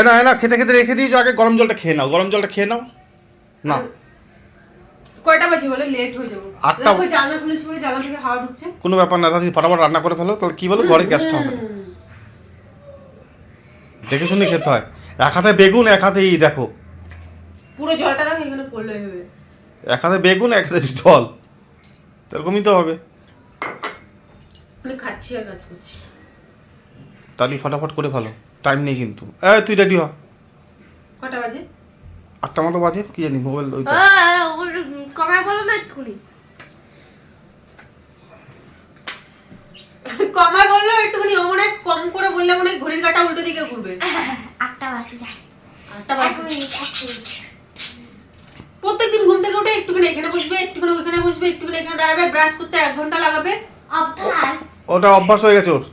না না খেতে খেতে রেখে দিয়েছো, আগে গরম জলটা খেয়ে নাও, গরম জলটা খেয়ে নাও না। কয়টা বাজে বলে লেট হয়ে যাবো। 8টা। দেখো জানলা খুলেছি বলে জানলা থেকে হাওয়া ঢুকছে। কোনো ব্যাপার না, তাহলে ফটাফট রান্না করে ফেলো, তাহলে কি বলো ঘরে গ্যাসটা হবে না। দেখে শুনে খেতে হয়, এক হাতে বেগুন এক হাতে দেখো, পুরো জলটা দেখো এখানে পড়লে হবে। এক হাতে বেগুন এক হাতে জল, এরকমই তো হবে। আমি খাচ্ছি আর কাজ করছি। তাহলে ফটাফট করে ফেলো, টাইম নেই কিন্তু। তুই রেডি হ। কটা বাজে? 8টা মতো বাজে, কি জানি মোবাইল ওই কমায় বলো না একটুখানি। কমায় বললো একটুখানি, ও মনে হয় কম করে বললে মনে হয় ঘড়ির কাঁটা উল্টো দিকে ঘুরবে। 8টা বাজতে যায়। 8টা বাজে। প্রত্যেকদিন ঘুম থেকে উঠে একটুখানি এখানে বসবে, একটুখানি ওখানে বসবে, একটুখানি এখানে দাঁড়াবে, ব্রাশ করতে 1 ঘন্টা লাগাবে। অভ্যাস। ওটা অভ্যাস হয়ে গেছে ওর।